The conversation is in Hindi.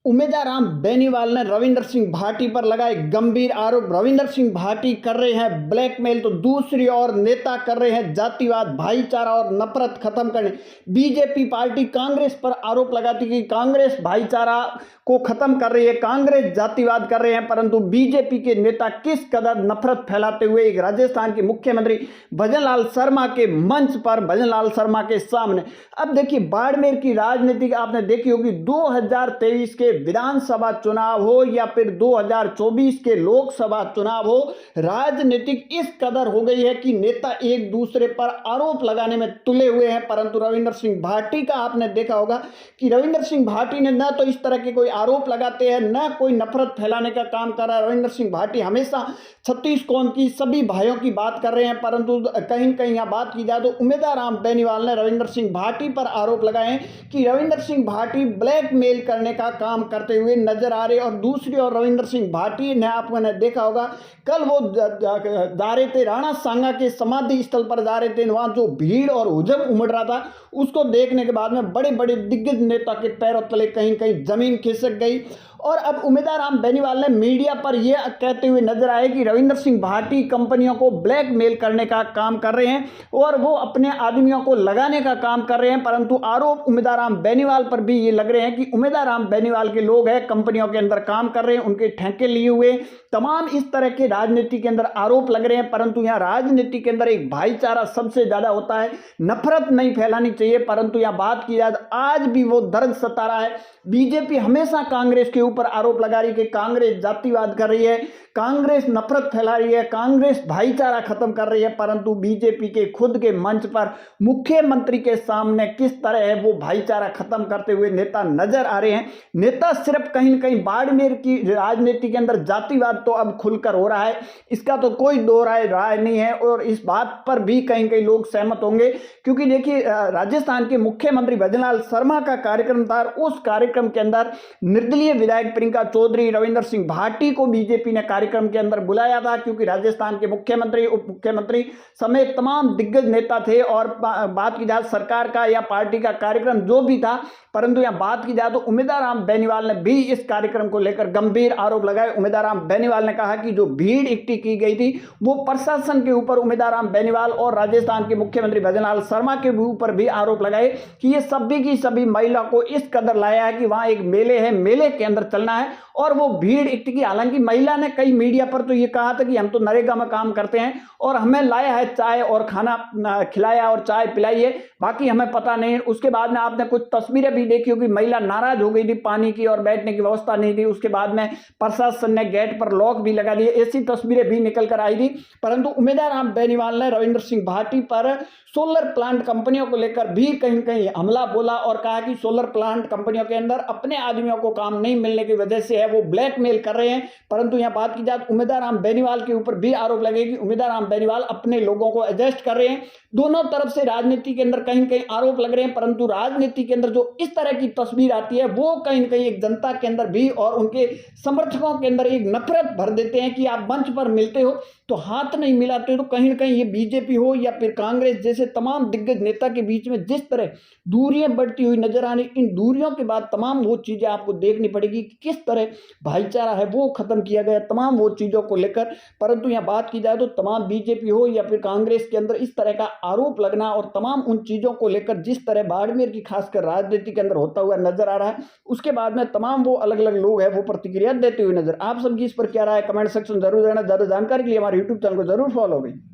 उमेदाराम बेनीवाल ने रविंदर सिंह भाटी पर लगाए गंभीर आरोप। रविंदर सिंह भाटी कर रहे हैं ब्लैकमेल, तो दूसरी ओर नेता कर रहे हैं जातिवाद, भाईचारा और नफरत खत्म करने। बीजेपी पार्टी कांग्रेस पर आरोप लगाती कि कांग्रेस भाईचारा को खत्म कर रही है, कांग्रेस जातिवाद कर रहे हैं, परंतु बीजेपी के नेता किस कदर नफरत फैलाते हुए एक राजस्थान के मुख्यमंत्री भजनलाल शर्मा के मंच पर, भजनलाल शर्मा के सामने। अब देखिए, बाड़मेर की राजनीति आपने देखी होगी, 2023 के विधानसभा चुनाव हो या फिर 2024 के लोकसभा चुनाव हो, राजनीतिक इस कदर हो गई है कि नेता एक दूसरे पर आरोप लगाने में तुले हुए हैं। परंतु रविंदर सिंह भाटी का आपने देखा होगा कि रविंदर सिंह भाटी ने न तो इस तरह के कोई आरोप लगाते हैं, न कोई नफरत फैलाने का काम कर रहा है। रविंदर सिंह भाटी हमेशा 36 कौम की सभी भाइयों की बात कर रहे हैं, परंतु कहीं न कहीं यहां बात की जाए तो उमेदाराम बेनीवाल ने रविंदर सिंह भाटी पर आरोप लगाए कि रविंदर सिंह भाटी ब्लैकमेल करने का काम करते हुए नजर आ रहे। और दूसरी ओर रविंदर सिंह भाटी ने, आपने देखा होगा, कल वो जा रहे थे, राणा सांगा के समाधि स्थल पर जा रहे थे, वहां जो भीड़ और हुजूम उमड़ रहा था उसको देखने के बाद में बड़े बड़े दिग्गज नेता के पैरों तले कहीं कहीं जमीन खिसक गई। और अब उमेदाराम बेनीवाल ने मीडिया पर यह कहते हुए नजर आए कि रविंदर सिंह भाटी कंपनियों को ब्लैकमेल करने का काम कर रहे हैं और वो अपने आदमियों को लगाने का काम कर रहे हैं। परंतु आरोप उमेदाराम बेनीवाल पर भी ये लग रहे हैं कि उमेदाराम बेनीवाल के लोग हैं, कंपनियों के अंदर काम कर रहे हैं, उनके ठेके लिए हुए, तमाम इस तरह के राजनीति के अंदर आरोप लग रहे हैं। परंतु यहाँ राजनीति के अंदर एक भाईचारा सबसे ज्यादा होता है, नफरत नहीं फैलानी चाहिए। परंतु यहाँ बात की जाए तो आज भी वो दर्द सता रहा है। बीजेपी हमेशा कांग्रेस के ऊपर आरोप लगा रही है कि कांग्रेस जातिवाद कर रही है, कांग्रेस नफरत फैला रही है, कांग्रेस भाईचारा खत्म कर रही है। परंतु बीजेपी के खुद के मंच पर मुख्यमंत्री के सामने किस तरह है वो भाईचारा खत्म करते हुए नेता नजर आ रहे हैं। नेता सिर्फ कहीं न कहीं बाड़मेर की राजनीति के अंदर जातिवाद तो अब खुलकर हो रहा है, इसका तो कोई दो राय नहीं है। और इस बात पर भी कहीं कहीं लोग सहमत होंगे, क्योंकि देखिए, राजस्थान के मुख्यमंत्री भजनलाल शर्मा का कार्यक्रम था, उस कार्यक्रम के अंदर निर्दलीय विधायक प्रियंका चौधरी, रविंदर सिंह भाटी को बीजेपी ने कार्यक्रम के अंदर बुलाया था, क्योंकि राजस्थान के मुख्यमंत्री, उप मुख्यमंत्री समेत तमाम दिग्गज नेता थे। और बात की जाए सरकार का या पार्टी का कार्यक्रम जो भी था, परंतु यहां बात की जाए तो उमेदाराम बेनीवाल ने भी इस कार्यक्रम को लेकर गंभीर आरोप लगाए। उमेदाराम बेनीवाल ने कहा कि जो भीड़ इकट्ठी की गई थी वो प्रशासन के ऊपर उमेदाराम बेनीवाल और राजस्थान के मुख्यमंत्री भजनलाल शर्मा के ऊपर भी आरोप लगाए कि ये सभी की सभी महिला को इस कदर लाया है कि वहां एक मेले है, मेले के अंदर चलना है और वो भीड़ इकट्ठी की। हालांकि महिला ने कई मीडिया पर तो ये कहा था कि हम तो नरेगा में काम करते हैं और हमें लाया है चाय और खाना खिलाया और चाय पिलाई है, बाकी हमें पता नहीं। उसके बाद में आपने कुछ तस्वीरें भी देखी होगी, महिला नाराज हो गई थी, पानी की और बैठने की व्यवस्था नहीं थी। उसके बाद में प्रशासन ने गेट पर लॉक भी लगा दिए, ऐसी तस्वीरें भी निकल कर आई थी। परंतु उमेदाराम बेनीवाल ने रविंदर सिंह भाटी पर सोलर प्लांट कंपनियों को लेकर भी कहीं कहीं हमला बोला और कहा कि सोलर प्लांट कंपनियों के अंदर अपने आदमियों को काम नहीं मिलने की वजह से है वो ब्लैकमेल कर रहे हैं। परंतु यहां बात की जाए उमेदाराम बेनीवाल के ऊपर भी आरोप लगे कि उमेदाराम बेनीवाल अपने लोगों को एडजस्ट कर रहे हैं। दोनों तरफ से राजनीति के अंदर कहीं कहीं आरोप लग रहे हैं, परंतु राजनीति के अंदर जो इस तरह की तस्वीर आती है वो कहीं कहीं एक जनता के अंदर भी और उनके समर्थकों के अंदर एक नफरत भर देते हैं कि आप मंच पर मिलते हो तो हाथ नहीं मिलाते हो। तो कहीं ना कहीं ये बीजेपी हो या फिर कांग्रेस जैसे तमाम दिग्गज नेता के बीच में जिस तरह दूरियां बढ़ती हुई नजर आनी, इन दूरियों के बाद तमाम वो चीजें आपको देखनी पड़ेगी कि किस तरह भाईचारा है वो खत्म किया गया, तमाम वो चीजों को लेकर। परंतु यहाँ बात की जाए तो तमाम बीजेपी हो या फिर कांग्रेस के अंदर इस तरह का आरोप लगना और तमाम उन चीजों को लेकर जिस तरह बाड़मेर की खासकर राजनीति के अंदर होता हुआ नजर आ रहा है, उसके बाद में तमाम वो अलग अलग लोग हैं वो प्रतिक्रिया देते हुए नजर। आप सबकी इस पर क्या राय है कमेंट सेक्शन जरूर देना। ज्यादा जानकारी के लिए हमारे यूट्यूब चैनल को जरूर फॉलो करें।